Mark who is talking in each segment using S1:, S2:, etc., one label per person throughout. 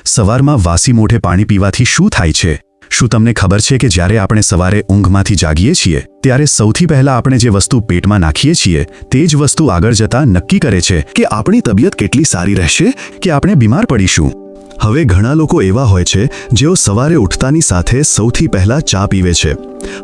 S1: સવારમાં વાસી મોઢે પાણી પીવાથી શું થાય છે? શું તમને ખબર છે કે જ્યારે આપણે સવારે ઊંઘમાંથી જાગીએ છીએ ત્યારે સૌથી પહેલા આપણે જે વસ્તુ પેટમાં નાખીએ છીએ તે જ વસ્તુ આગળ જતા નક્કી કરે છે કે આપણી તબિયત કેટલી સારી રહેશે કે આપણે બીમાર પડીશું? હવે ઘણા લોકો એવા હોય છે જેઓ સવારે ઉઠતાની સાથે સૌથી પહેલા ચા પીવે છે.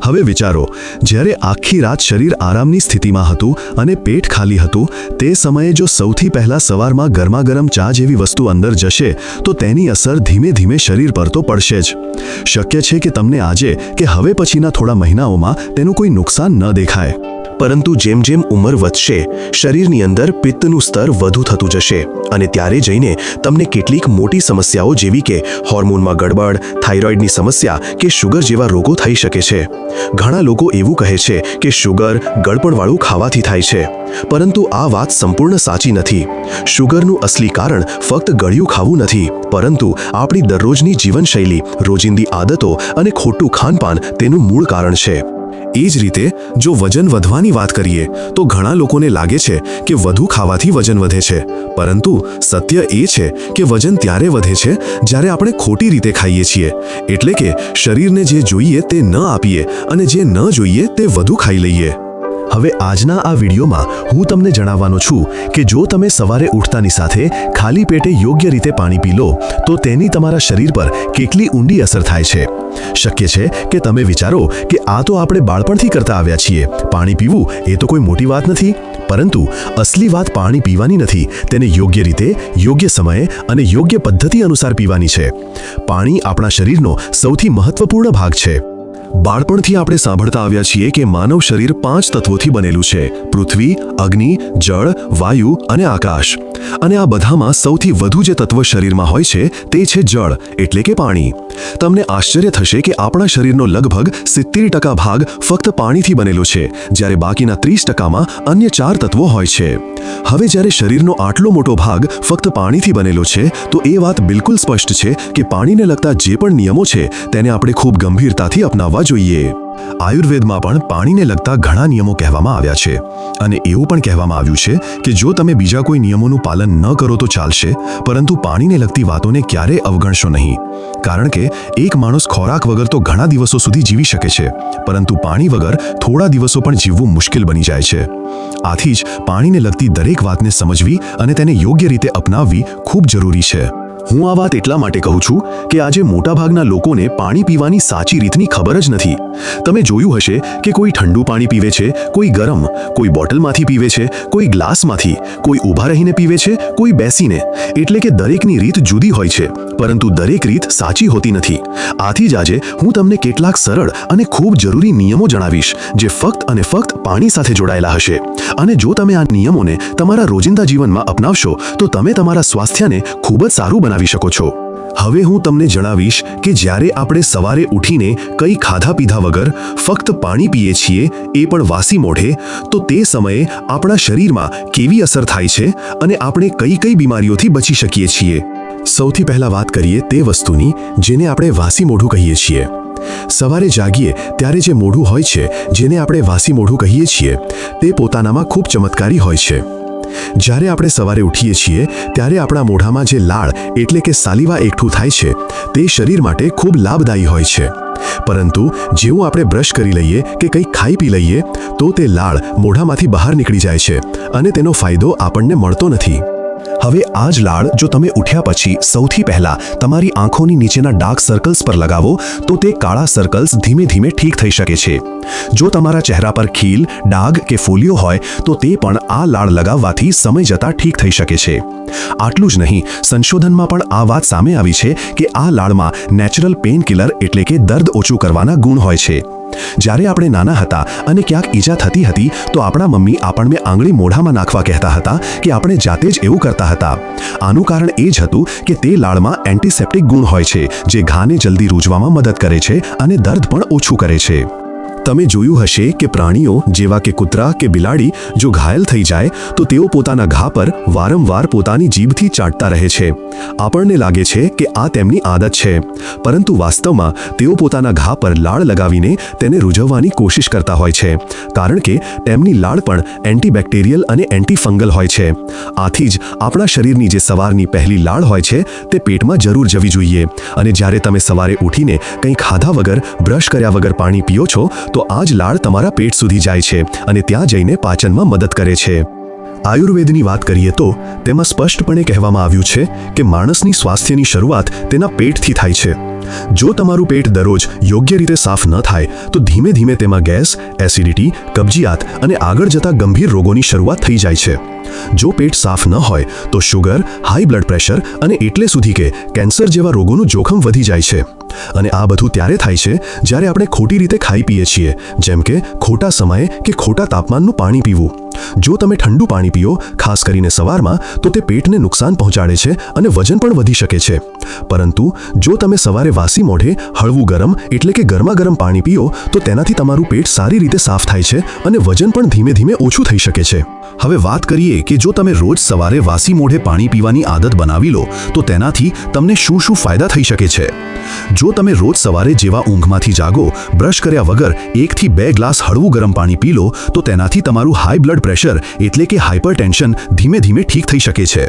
S1: હવે વિચારો, જ્યારે આખી રાત શરીર આરામની સ્થિતિમાં હતું અને પેટ ખાલી હતું તે સમયે જો સૌથી પહેલા સવારમાં ગરમાગરમ ચા જેવી વસ્તુ અંદર જશે તો તેની અસર ધીમે ધીમે શરીર પર તો પડશે જ. શક્ય છે કે તમને આજે કે હવે પછીના થોડા મહિનાઓમાં તેનું કોઈ નુકસાન ન દેખાય, પરંતુ જેમ જેમ ઉંમર વધશે શરીરની અંદર પિત્તનું સ્તર વધુ થતું જશે અને ત્યારે જઈને તમને કેટલીક મોટી સમસ્યાઓ જેવી કે હોર્મોનમાં ગડબડ, થાઇરોઇડની સમસ્યા કે શુગર જેવા રોગો થઈ શકે છે. ઘણા લોકો એવું કહે છે કે શુગર ગળપણવાળું ખાવાથી થાય છે, પરંતુ આ વાત સંપૂર્ણ સાચી નથી. શુગરનું અસલી કારણ ફક્ત ગળ્યું ખાવું નથી, પરંતુ આપણી દરરોજની જીવનશૈલી, રોજિંદી આદતો અને ખોટું ખાનપાન તેનું મૂળ કારણ છે. એ જ રીતે જો વજન વધવાની વાત કરીએ તો ઘણા લોકોને લાગે છે કે વધુ ખાવાથી વજન વધે છે, પરંતુ સત્ય એ છે કે વજન ત્યારે વધે છે જ્યારે આપણે ખોટી રીતે ખાઈએ છીએ, એટલે કે શરીરને જે જોઈએ તે ન આપીએ અને જે ન જોઈએ તે વધુ ખાઈ લઈએ. હવે આજના આ વિડીયોમાં હું તમને જણાવવાનો છું કે જો તમે સવારે ઉઠતાની સાથે ખાલી પેટે યોગ્ય રીતે પાણી પી લો તો તેની તમારા શરીર પર કેટલી ઊંડી અસર થાય છે. શક્ય છે કે તમે વિચારો કે આ તો આપણે બાળપણથી કરતા આવ્યા છીએ, પાણી પીવું એ તો કોઈ મોટી વાત નથી. પરંતુ અસલી વાત પાણી પીવાની નથી, તેને યોગ્ય રીતે, યોગ્ય સમયે અને યોગ્ય પદ્ધતિ અનુસાર પીવાની છે. પાણી આપણા શરીરનો સૌથી મહત્વપૂર્ણ ભાગ છે. બાળપણથી આપણે સાંભળતા આવ્યા છીએ કે માનવ શરીર 5 તત્વોથી બનેલું છે: પૃથ્વી, અગ્નિ, જળ, વાયુ અને આકાશ. અને આ બધામાં સૌથી વધુ જે તત્વ શરીરમાં હોય છે તે છે જળ, એટલે કે પાણી. તમને આશ્ચર્ય થશે કે આપણા શરીરનો લગભગ 70% ભાગ ફક્ત પાણીથી બનેલો છે, જ્યારે બાકીના 30%માં અન્ય 4 તત્વો હોય છે. હવે જ્યારે શરીરનો આટલો મોટો ભાગ ફક્ત પાણીથી બનેલો છે તો એ વાત બિલકુલ સ્પષ્ટ છે કે પાણીને લગતા જે પણ નિયમો છે તેને આપણે ખૂબ ગંભીરતાથી અપનાવવા જોઈએ. આયુર્વેદમાં પણ પાણીને લગતા ઘણા નિયમો કહેવામાં આવ્યા છે અને એવું પણ કહેવામાં આવ્યું છે કે જો તમે બીજા કોઈ નિયમોનું પાલન ન કરો તો ચાલશે, પરંતુ પાણીને લગતી વાતોને ક્યારેય અવગણશો નહીં. કારણ કે એક માણસ ખોરાક વગર તો ઘણા દિવસો સુધી જીવી શકે છે, પરંતુ પાણી વગર થોડા દિવસો પણ જીવવું મુશ્કેલ બની જાય છે. આથી જ પાણીને લગતી દરેક વાતને સમજવી અને તેને યોગ્ય રીતે અપનાવવી ખૂબ જરૂરી છે. હું આ વાત એટલા માટે કહું છું કે આજે મોટાભાગના લોકોને પાણી પીવાની સાચી રીતની ખબર જ નથી. તમે જોયું હશે કે કોઈ ઠંડુ પાણી પીવે છે, કોઈ ગરમ, કોઈ બોટલમાંથી પીવે છે, કોઈ ગ્લાસમાંથી, કોઈ ઊભા રહીને પીવે છે, કોઈ બેસીને. એટલે કે દરેકની રીત જુદી હોય છે, પરંતુ દરેક રીત સાચી હોતી નથી. આથી જ આજે હું તમને કેટલાક સરળ અને ખૂબ જરૂરી નિયમો જણાવીશ જે ફક્ત અને ફક્ત પાણી સાથે જોડાયેલા હશે. અને જો તમે આ નિયમોને તમારા રોજિંદા જીવનમાં અપનાવશો તો તમે તમારા સ્વાસ્થ્યને ખૂબ જ સારું બનાવી શકો છો. હવે હું તમને જણાવીશ કે જ્યારે આપણે સવારે ઉઠીને કંઈ ખાધા પીધા વગર ફક્ત પાણી પીએ છીએ, એ પણ વાસી મોઢે, તો તે સમયે આપણા શરીરમાં કેવી અસર થાય છે અને આપણે કઈ કઈ બીમારીઓથી બચી શકીએ છીએ. સૌથી પહેલા વાત કરીએ તે વસ્તુની જેને આપણે વાસી મોઢું કહીએ છીએ. સવારે જાગીએ ત્યારે જે મોઢું હોય છે જેને આપણે વાસી મોઢું કહીએ છીએ તે પોતાનામાં ખૂબ ચમત્કારી હોય છે. જ્યારે આપણે સવારે ઉઠીએ છીએ ત્યારે આપણા મોઢામાં જે લાળ એટલે કે સાલિવા એકઠું થાય છે તે શરીર માટે ખૂબ લાભદાયી હોય છે. પરંતુ જેવું આપણે બ્રશ કરી લઈએ કે કંઈક ખાઈ પી લઈએ તો તે લાળ મોઢામાંથી બહાર નીકળી જાય છે અને તેનો ફાયદો આપણને મળતો નથી. હવે આ જ લાળ જો તમે ઉઠ્યા પછી સૌથી પહેલા તમારી આંખોની નીચેના ડાર્ક સર્કલ્સ પર લગાવો તો તે કાળા સર્કલ્સ ધીમે ધીમે ઠીક થઈ શકે છે. જો તમારા ચહેરા પર ખીલ, ડાઘ કે ફોલ્લીઓ હોય તો તે પણ આ લાળ લગાવવાથી સમય જતાં ઠીક થઈ શકે છે. આટલું જ નહીં, સંશોધનમાં પણ આ વાત સામે આવી છે કે આ લાળમાં નેચરલ પેઇન કિલર એટલે કે દર્દ ઓછું કરવાના ગુણ હોય છે. જ્યારે આપણે નાના હતા અને ક્યાંક ઈજા થતી હતી તો આપણા મમ્મી આપણને આંગળી મોઢામાં નાખવા કહેતા હતા કે આપણે જાતે જ એવું કરતા હતા. આનું કારણ એ જ હતું કે તે લાળમાં એન્ટિસેપ્ટિક ગુણ હોય છે જે ઘાને જલ્દી રૂઝવામાં મદદ કરે છે અને દર્દ પણ ઓછું કરે છે. તમે જોયું હશે કે પ્રાણીઓ જેવા કે કૂતરા કે બિલાડી જો ઘાયલ થઈ જાય તો તેઓ પોતાના ઘા પર વારંવાર પોતાની જીભથી ચાટતા રહે છે. આપણને લાગે છે કે આ તેમની આદત છે, પરંતુ વાસ્તવમાં તેઓ પોતાના ઘા પર લાળ લગાવીને તેને રૂઝવવાની કોશિશ કરતા હોય છે, કારણ કે તેમની લાળ પણ એન્ટીબેક્ટેરિયલ અને એન્ટીફંગલ હોય છે. આથી જ આપણા શરીરની જે સવારની પહેલી લાળ હોય છે તે પેટમાં જરૂર જવી જોઈએ. અને જ્યારે તમે સવારે ઉઠીને કંઈ ખાધા વગર બ્રશ કર્યા વગર પાણી પીઓ છો તો આ જ લાળ તમારા પેટ સુધી જાય છે અને ત્યાં જઈને પાચનમાં મદદ કરે છે. આયુર્વેદની વાત કરીએ તો તેમાં સ્પષ્ટપણે કહેવામાં આવ્યું છે કે માણસની સ્વાસ્થ્યની શરૂઆત તેના પેટથી થાય છે. જો તમારું પેટ દરરોજ યોગ્ય રીતે સાફ ન થાય તો ધીમે ધીમે તેમાં ગેસ, એસિડિટી, કબજિયાત અને આગળ જતા ગંભીર રોગોની શરૂઆત થઈ જાય છે. જો પેટ સાફ ન હોય તો શુગર, હાઈ બ્લડ પ્રેશર અને એટલે સુધી કે કેન્સર જેવા રોગોનું જોખમ વધી જાય છે. અને આ બધું ત્યારે થાય છે જ્યારે આપણે ખોટી રીતે ખાઈ પીએ છીએ, જેમ કે ખોટા સમયે કે ખોટા તાપમાનનું પાણી પીવું. જો તમે ઠંડુ પાણી પીઓ, ખાસ કરીને સવારમાં, તો તે પેટને નુકસાન પહોંચાડે છે અને વજન પણ વધી શકે છે. પરંતુ જો તમે સવારે વાસી મોઢે હળવું ગરમ એટલે કે ગરમા ગરમ પાણી પીઓ તો તેનાથી તમારું પેટ સારી રીતે સાફ થાય છે અને વજન પણ ધીમે ધીમે ઓછું થઈ શકે છે. હવે વાત કરીએ કે જો તમે રોજ સવારે વાસી મોઢે પાણી પીવાની આદત બનાવી લો તો તેનાથી તમને શું શું ફાયદા થઈ શકે છે. જો તમે રોજ સવારે જેવા ઊંઘમાંથી જાગો, બ્રશ કર્યા વગર 1 થી 2 ગ્લાસ હળવું ગરમ પાણી પી લો તો તેનાથી તમારું હાઈ બ્લડ પ્રેશર એટલે કે હાઇપરટેન્શન ધીમે ધીમે ઠીક થઈ શકે છે.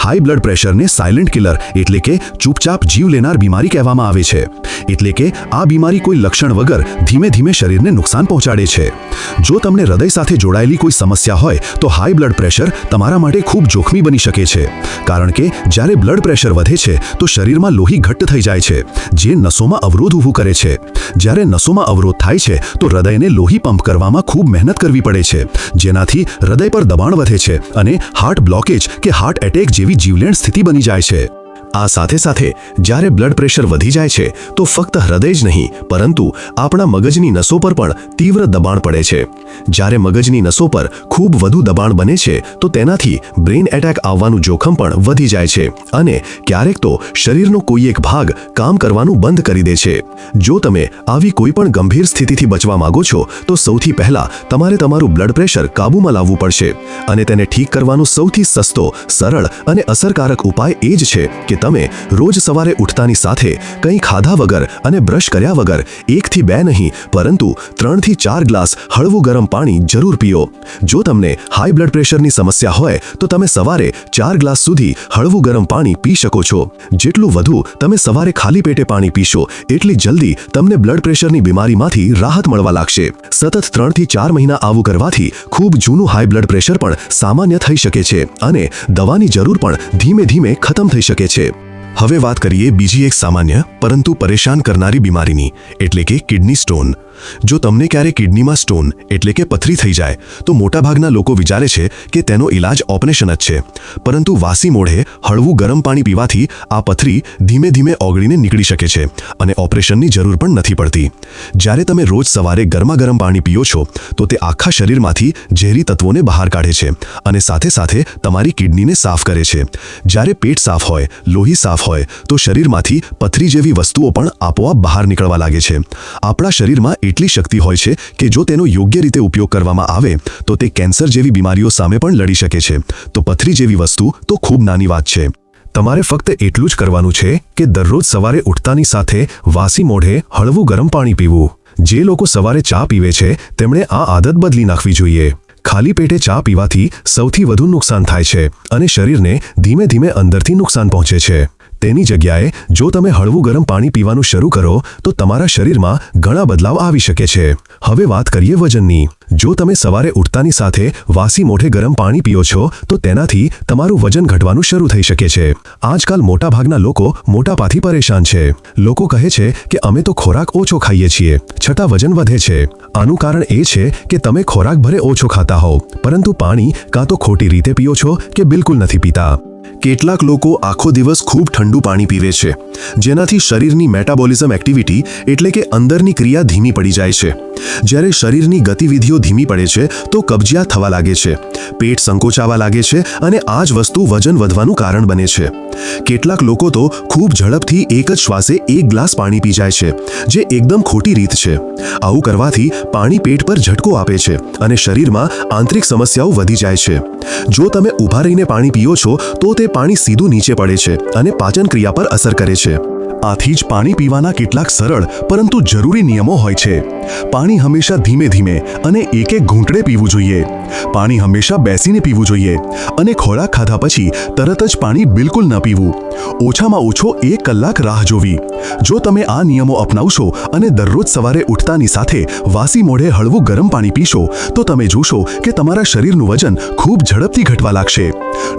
S1: હાઈ બ્લડ પ્રેશરને સાયલેન્ટ કિલર એટલે કે ચૂપચાપ જીવ લેનાર બીમારી કહેવામાં આવે છે. એટલે કે આ બીમારી કોઈ લક્ષણ વગર ધીમે ધીમે શરીરને નુકસાન પહોંચાડે છે. જો તમને હૃદય સાથે જોડાયેલી કોઈ સમસ્યા હોય તો હાઈ બ્લડ પ્રેશર તમારા માટે ખૂબ જોખમી બની શકે છે, કારણ કે જ્યારે બ્લડ પ્રેશર વધે છે તો શરીરમાં લોહી ઘટ્ટ થઈ જાય છે, જે નસોમાં અવરોધ ઊભું કરે છે. જ્યારે નસોમાં અવરોધ થાય છે તો હૃદયને લોહી પંપ કરવામાં ખૂબ મહેનત કરવી પડે છે, જેનાથી હૃદય પર દબાણ વધે છે અને હાર્ટ બ્લોકેજ કે હાર્ટ એટેક જેવી જીવલેણ સ્થિતિ બની જાય છે. આ સાથે સાથે જ્યારે બ્લડ પ્રેશર વધી જાય છે તો ફક્ત હૃદય જ નહીં પરંતુ આપણા મગજની નસો પર પણ તીવ્ર દબાણ પડે છે. જ્યારે મગજની નસો પર ખૂબ વધુ દબાણ બને છે તો તેનાથી બ્રેઇન એટેક આવવાનું જોખમ પણ વધી જાય છે અને ક્યારેક તો શરીરનો કોઈ એક ભાગ કામ કરવાનું બંધ કરી દે છે. જો તમે આવી કોઈ પણ ગંભીર સ્થિતિથી બચવા માંગો છો તો સૌથી પહેલા તમારે તમારું બ્લડ પ્રેશર કાબૂમાં લાવવું પડશે અને તેને ઠીક કરવાનો સૌથી સસ્તો, સરળ અને અસરકારક ઉપાય એ જ છે કે તમે રોજ સવારે ઉઠતાની સાથે કંઈ ખાધા વગર અને બ્રશ કર્યા વગર 1 થી 2 નહીં પરંતુ 3 થી 4 ગ્લાસ હળવું ગરમ પાણી જરૂર પીઓ. જો તમને હાઈ બ્લડ પ્રેશરની સમસ્યા હોય તો તમે સવારે 4 ગ્લાસ સુધી હળવું ગરમ પાણી પી શકો છો. જેટલું વધુ તમે સવારે ખાલી પેટે પાણી પીશો એટલી જલ્દી તમને બ્લડ પ્રેશરની બીમારીમાંથી રાહત મળવા લાગશે. સતત 3 થી 4 મહિના આવું કરવાથી ખૂબ જૂનું હાઈ બ્લડ પ્રેશર પણ સામાન્ય થઈ શકે છે અને દવાની જરૂર પણ ધીમે ધીમે ખતમ થઈ શકે છે. હવે વાત કરીએ બીજી એક સામાન્ય પરંતુ પરેશાન કરનારી બીમારીની, એટલે કે કિડની સ્ટોન. જો તમને ક્યારે કિડનીમાં સ્ટોન એટલે કે પથરી થઈ જાય તો મોટાભાગના લોકો વિચારે છે કે તેનો ઈલાજ ઓપરેશન જ છે, પરંતુ વાસી મોઢે હળવું ગરમ પાણી પીવાથી આ પથરી ધીમે ધીમે ઓગળીને નીકળી શકે છે અને ઓપરેશનની જરૂર પણ નથી પડતી. જ્યારે તમે રોજ સવારે ગરમા ગરમ પાણી પીઓ છો તો તે આખા શરીરમાંથી ઝેરી તત્વોને બહાર કાઢે છે અને સાથે સાથે તમારી કિડનીને સાફ કરે છે. જ્યારે પેટ સાફ હોય, લોહી સાફ હોય તો શરીરમાંથી પથરી જેવી વસ્તુઓ પણ આપોઆપ બહાર નીકળવા લાગે છે. આપણા શરીરમાં એટલી શક્તિ હોય છે કે જો તેનો યોગ્ય રીતે ઉપયોગ કરવામાં આવે તો તે કેન્સર જેવી બીમારીઓ સામે પણ લડી શકે છે. તો પથરી જેવી વસ્તુ તો ખૂબ નાની વાત છે. તમારે ફક્ત એટલું જ કરવાનું છે કે દરરોજ સવારે ઉઠતાની સાથે વાસી મોઢે હળવું ગરમ પાણી પીવું. જે લોકો સવારે ચા પીવે છે તેમણે આ આદત બદલી નાખવી જોઈએ. ખાલી પેટે ચા પીવાથી સૌથી વધુ નુકસાન થાય છે અને શરીરને ધીમે ધીમે અંદરથી નુકસાન પહોંચે છે. તેની જગ્યાએ જો તમે હળવું ગરમ પાણી પીવાનું શરૂ કરો તો તમારા શરીરમાં ઘણા બદલાવ આવી શકે છે. હવે વાત કરીએ વજનની. જો તમે સવારે ઉઠતાની સાથે વાસી મોઢે ગરમ પાણી પીઓ છો તો તેનાથી તમારું વજન ઘટવાનું શરૂ થઈ શકે છે. આજકાલ મોટાભાગના લોકો મોટાપાથી પરેશાન છે. લોકો કહે છે કે અમે તો ખોરાક ઓછો ખાઈએ છીએ છતાં વજન વધે છે. આનું કારણ એ છે કે તમે ખોરાક ભલે ઓછો ખાતા હો પરંતુ પાણી કાં તો ખોટી રીતે પીઓ છો કે બિલકુલ નથી પીતા.
S2: કેટલાક લોકો આખો દિવસ ખૂબ ઠંડુ પાણી પીવે છે, જેનાથી શરીરની મેટાબોલિઝમ એક્ટિવિટી એટલે કે અંદરની ક્રિયા ધીમી પડી જાય છે. જ્યારે શરીરની ગતિવિધિઓ ધીમી પડે છે તો કબજિયાત થવા લાગે છે, પેટ સંકોચાવા લાગે છે અને આ જ વસ્તુ વજન વધવાનું કારણ બને છે. કેટલાક લોકો તો ખૂબ ઝડપથી એક જ શ્વાસે એક ગ્લાસ પાણી પી જાય છે, જે એકદમ ખોટી રીત છે. આવું કરવાથી પાણી પેટ પર ઝટકો આપે છે અને શરીરમાં આંતરિક સમસ્યાઓ વધી જાય છે. જો તમે ઊભા રહીને પાણી પીઓ છો તો તે પાણી સીધું નીચે પડે છે અને પાચન ક્રિયા પર અસર કરે છે.
S1: આથી જ પાણી પીવાના કેટલાક સરળ પરંતુ જરૂરી નિયમો હોય છે. પાણી હંમેશા ધીમે ધીમે અને એક એક ઘૂંટડે પીવું જોઈએ. પાણી હંમેશા બેસીને પીવું જોઈએ અને ખોરાક ખાધા પછી તરત જ પાણી બિલકુલ ન પીવું. ઓછામાં ઓછો 1 કલાક રાહ જોવી. જો તમે આ નિયમો અપનાવશો અને દરરોજ સવારે ઉઠતાની સાથે વાસી મોઢે હળવું ગરમ પાણી પીશો તો તમે જોશો કે તમારા શરીરનું વજન ખૂબ ઝડપથી ઘટવા લાગશે.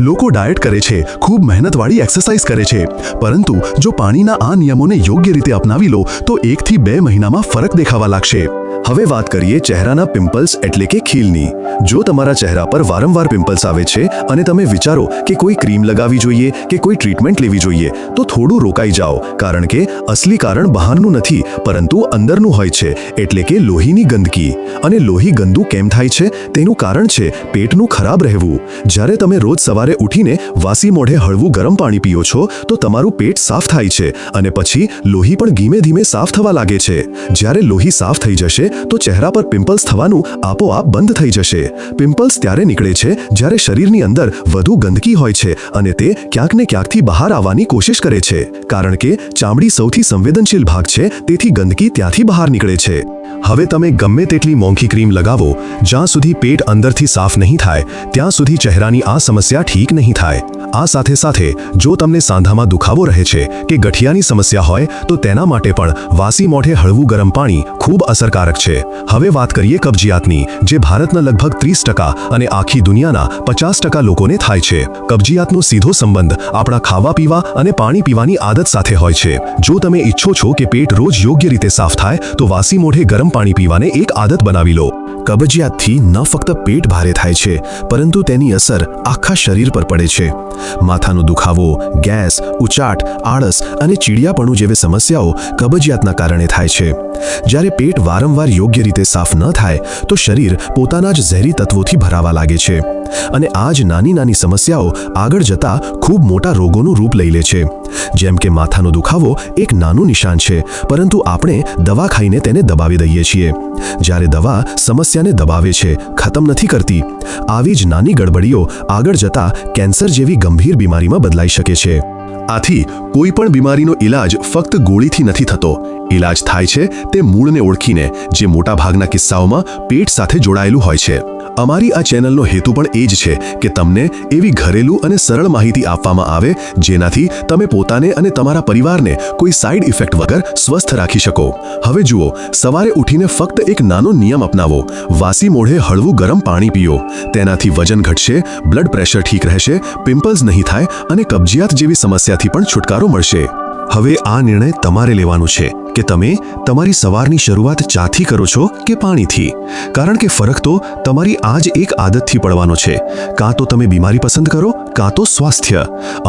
S1: લોકો ડાયટ કરે છે, ખૂબ મહેનતવાળી એક્સરસાઇઝ કરે છે, પરંતુ જો પાણીના આ નિયમોને યોગ્ય રીતે અપનાવી લો તો 1 થી 2 મહિનામાં ફરક દેખાવા લાગશે. હવે વાત કરીએ ચહેરાના પિમ્પલ્સ એટલે કે ખીલની. જો તમારા ચહેરા પર વારંવાર પિમ્પલ્સ આવે છે અને તમે વિચારો કે કોઈ ક્રીમ લગાવવી જોઈએ કે કોઈ ટ્રીટમેન્ટ લેવી જોઈએ તો થોડું રોકાઈ જાઓ, કારણ કે અસલી કારણ બહારનું નથી પરંતુ અંદરનું હોય છે, એટલે કે લોહીની ગંદકી. અને લોહી ગંદુ કેમ થાય છે તેનું કારણ છે પેટનું ખરાબ રહેવું. જ્યારે તમે રોજ સવારે ઉઠીને વાસી મોઢે હળવું ગરમ પાણી પીઓ છો તો તમારું પેટ સાફ થાય છે અને પછી લોહી પણ ધીમે ધીમે સાફ થવા લાગે છે. જ્યારે લોહી સાફ થઈ જશે તો ચહેરા પર પિમ્પલ્સ થવાનું આપોઆપ બંધ થઈ જશે. પિમ્પલ્સ ત્યારે નીકળે છે જ્યારે શરીરની અંદર વધુ ગંદકી હોય છે અને તે ક્યાંક ને ક્યાંકથી બહાર આવવાની કોશિશ કરે છે, કારણ કે ચામડી સૌથી સંવેદનશીલ ભાગ છે, તેથી ગંદકી ત્યાંથી બહાર નીકળે છે. હવે તમે ગમે તેટલી મોંઘી ક્રીમ લગાવો, જ્યાં સુધી પેટ અંદરથી સાફ નહીં થાય ત્યાં સુધી ચહેરાની આ સમસ્યા ઠીક નહીં થાય. આ સાથે સાથે જો તમને સાંધામાં દુખાવો રહે છે કે ગઠિયાની સમસ્યા હોય તો તેના માટે પણ વાસી મોઢે હળવું ગરમ પાણી ખૂબ અસરકારક છે. હવે વાત કરીએ કબજિયાતની, જે ભારતના લગભગ 30% અને આખી દુનિયાના 50% લોકોને થાય છે. કબજિયાતનો સીધો સંબંધ આપણા ખાવા પીવા અને પાણી પીવાની આદત સાથે હોય છે. જો તમે ઈચ્છો છો કે પેટ રોજ યોગ્ય રીતે સાફ થાય તો વાસી મોઢે ગરમ પાણી પીવાને એક આદત બનાવી લો. કબજિયાતથી ન ફક્ત પેટ ભારે થાય છે પરંતુ તેની અસર આખા શરીર પર પડે છે. માથાનો દુખાવો, ગેસ, ઉચાટ, આળસ અને ચીડિયાપણું જેવી સમસ્યાઓ કબજિયાતના કારણે થાય છે. જ્યારે પેટ વારંવાર યોગ્ય રીતે સાફ ન થાય તો શરીર પોતાના જ ઝેરી તત્વોથી ભરાવા લાગે છે અને આ જ નાની નાની સમસ્યાઓ આગળ જતા ખૂબ મોટા રોગોનું રૂપ લઈ લે છે. જેમ કે માથાનો દુખાવો એક નાનું નિશાન છે, પરંતુ આપણે દવા ખાઈને તેને દબાવી દઈએ છીએ. જ્યારે દવા સમસ્યાને દબાવે છે, ખતમ નથી કરતી. આવી જ નાની ગડબડીઓ આગળ જતા કેન્સર જેવી ગંભીર બીમારીમાં બદલાઈ શકે છે. આથી કોઈ પણ બીમારીનો ઈલાજ ફક્ત ગોળીથી નથી થતો. ઈલાજ થાય છે તે મૂળને ઓળખીને, જે મોટા ભાગના કિસ્સાઓમાં પેટ સાથે જોડાયેલું હોય છે. અમારી આ ચેનલનો હેતુ પણ એ જ છે કે તમને એવી ઘરેલું અને સરળ માહિતી આપવામાં આવે જેનાથી તમે પોતાને અને તમારા પરિવારને કોઈ સાઇડ ઇફેક્ટ વગર સ્વસ્થ રાખી શકો. હવે જુઓ, સવારે ઉઠીને ફક્ત એક નાનો નિયમ અપનાવો. વાસી મોઢે હળવું ગરમ પાણી પીઓ. તેનાથી વજન ઘટશે, બ્લડ પ્રેશર ઠીક રહેશે, પિમ્પલ્સ નહીં થાય અને કબજિયાત જેવી સમસ્યાથી પણ છુટકારો મળશે. હવે આ નિર્ણય તમારે લેવાનો છે કે તમે તમારી સવારની શરૂઆત ચાથી કરો છો કે પાણીથી, કારણ કે ફરક તો તમારી આ જ એક આદતથી પડવાનો છે. કાં તો તમે બીમારી પસંદ કરો કાં તો સ્વાસ્થ્ય.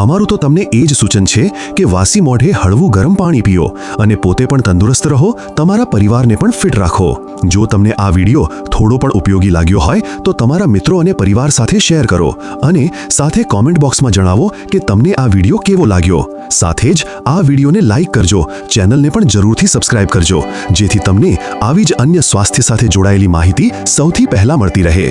S1: અમારું તો તમને એ જ સૂચન છે કે વાસી મોઢે હળવું ગરમ પાણી પીઓ અને પોતે પણ તંદુરસ્ત રહો, તમારા પરિવારને પણ ફિટ રાખો. જો તમને આ વિડીયો થોડો પણ ઉપયોગી લાગ્યો હોય તો તમારા મિત્રો અને પરિવાર સાથે શેર કરો અને સાથે કોમેન્ટ બોક્સમાં જણાવો કે તમને આ વિડીયો કેવો લાગ્યો. સાથે જ આ વિડીયોને લાઈક કરજો, ચેનલને પણ જરૂરથી સબસ્ક્રાઇબ કરજો, જેથી તમને આવી જ અન્ય સ્વાસ્થ્ય સાથે જોડાયેલી માહિતી સૌથી પહેલા મળતી રહે.